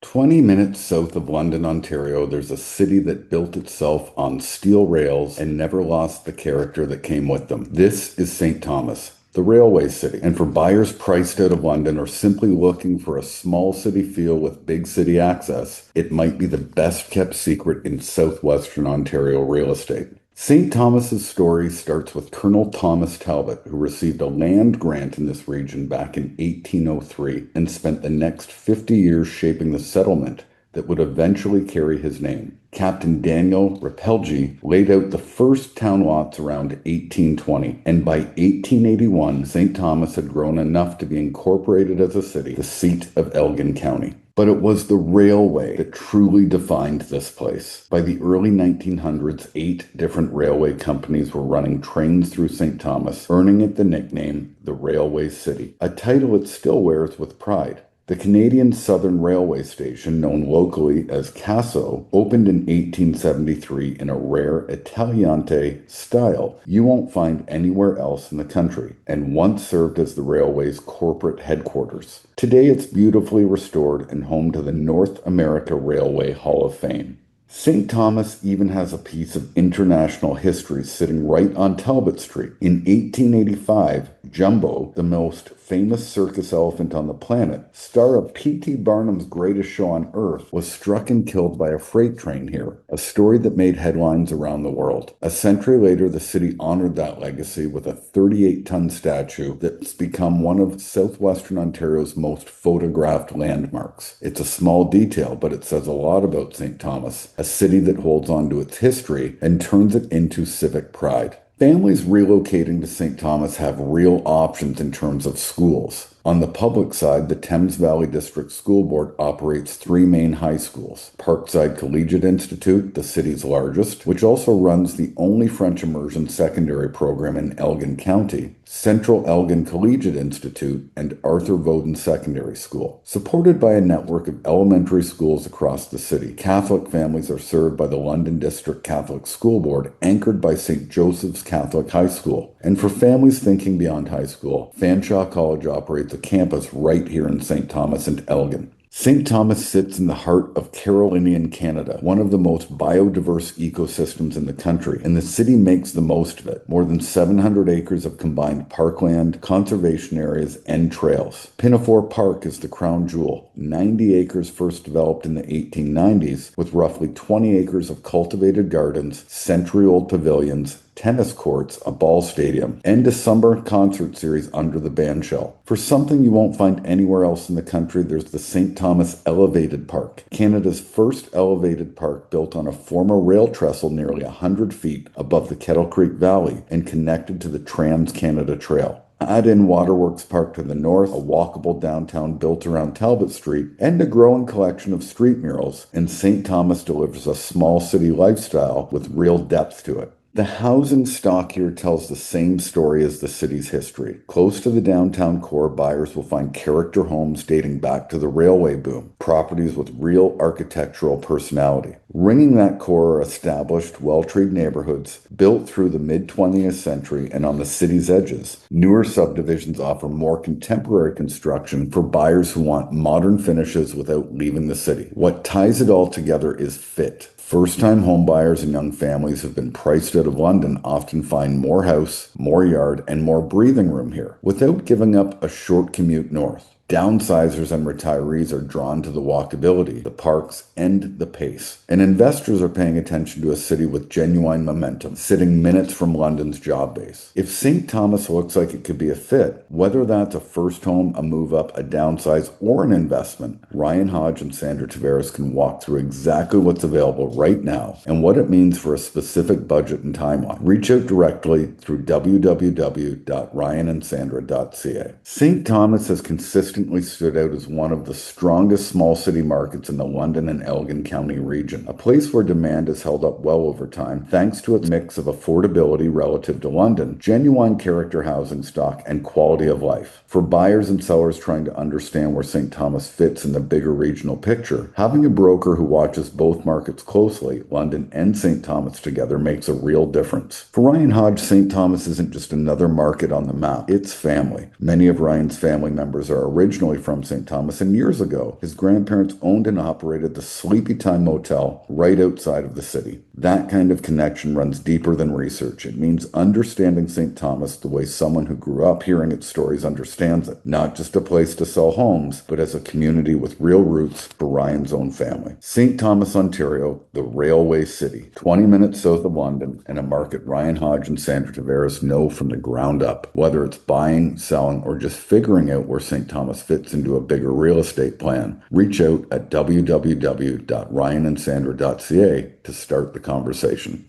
20 minutes south of London, Ontario, there's a city that built itself on steel rails and never lost the character that came with them. This is St. Thomas, the railway city. And for buyers priced out of London or simply looking for a small city feel with big city access, it might be the best kept secret in Southwestern Ontario real estate. St. Thomas's story starts with Colonel Thomas Talbot, who received a land grant in this region back in 1803 and spent the next 50 years shaping the settlement that would eventually carry his name. Captain Daniel Rapelje laid out the first town lots around 1820, and by 1881, St. Thomas had grown enough to be incorporated as a city, the seat of Elgin County. But it was the railway that truly defined this place. By the early 1900s, 8 different railway companies were running trains through St. Thomas, earning it the nickname the Railway City, a title it still wears with pride. The Canadian Southern Railway Station, known locally as CASO, opened in 1873 in a rare Italianate style you won't find anywhere else in the country, and once served as the railway's corporate headquarters. Today it's beautifully restored and home to the North America Railway Hall of Fame. St. Thomas even has a piece of international history sitting right on Talbot Street. In 1885, Jumbo, the most famous circus elephant on the planet, star of P.T. Barnum's Greatest Show on Earth, was struck and killed by a freight train here, a story that made headlines around the world. A century later, the city honored that legacy with a 38-ton statue that's become one of Southwestern Ontario's most photographed landmarks. It's a small detail, but it says a lot about St. Thomas, a city that holds on to its history and turns it into civic pride. Families relocating to St. Thomas have real options in terms of schools. On the public side, the Thames Valley District School Board operates 3 main high schools. Parkside Collegiate Institute, the city's largest, which also runs the only French immersion secondary program in Elgin County, Central Elgin Collegiate Institute, and Arthur Voden Secondary School. Supported by a network of elementary schools across the city, Catholic families are served by the London District Catholic School Board, anchored by St. Joseph's Catholic High School. And for families thinking beyond high school, Fanshawe College operates a campus right here in St. Thomas and Elgin. St. Thomas sits in the heart of Carolinian Canada, one of the most biodiverse ecosystems in the country, and the city makes the most of it. More than 700 acres of combined parkland, conservation areas, and trails. Pinafore Park is the crown jewel, 90 acres first developed in the 1890s, with roughly 20 acres of cultivated gardens, century-old pavilions, tennis courts, a ball stadium, and a summer concert series under the Bandshell. For something you won't find anywhere else in the country, there's the St. Thomas Elevated Park, Canada's first elevated park built on a former rail trestle nearly 100 feet above the Kettle Creek Valley and connected to the Trans-Canada Trail. Add in Waterworks Park to the north, a walkable downtown built around Talbot Street, and a growing collection of street murals, and St. Thomas delivers a small city lifestyle with real depth to it. The housing stock here tells the same story as the city's history. Close to the downtown core, buyers will find character homes dating back to the railway boom, properties with real architectural personality. Ringing that core are established, well-treed neighborhoods built through the mid-20th century and on the city's edges. Newer subdivisions offer more contemporary construction for buyers who want modern finishes without leaving the city. What ties it all together is fit. First-time homebuyers and young families who've been priced out of London often find more house, more yard, and more breathing room here, without giving up a short commute north. Downsizers and retirees are drawn to the walkability, the parks, and the pace. And investors are paying attention to a city with genuine momentum, sitting minutes from London's job base. If St. Thomas looks like it could be a fit, whether that's a first home, a move up, a downsize, or an investment, Ryan Hodge and Sandra Tavares can walk through exactly what's available right now and what it means for a specific budget and timeline. Reach out directly through www.ryanandsandra.ca. St. Thomas has consistently stood out as one of the strongest small city markets in the London and Elgin County region, a place where demand has held up well over time thanks to its mix of affordability relative to London, genuine character housing stock, and quality of life. For buyers and sellers trying to understand where St. Thomas fits in the bigger regional picture, having a broker who watches both markets closely, London and St. Thomas together, makes a real difference. For Ryan Hodge, St. Thomas isn't just another market on the map, it's family. Many of Ryan's family members are originally originally from St. Thomas, and years ago, his grandparents owned and operated the Sleepy Time Motel right outside of the city. That kind of connection runs deeper than research. It means understanding St. Thomas the way someone who grew up hearing its stories understands it. Not just a place to sell homes, but as a community with real roots for Ryan's own family. St. Thomas, Ontario, the railway city, 20 minutes south of London, and a market Ryan, Hodge, and Sandra Tavares know from the ground up. Whether it's buying, selling, or just figuring out where St. Thomas fits into a bigger real estate plan, reach out at www.ryanandsandra.ca to start the conversation.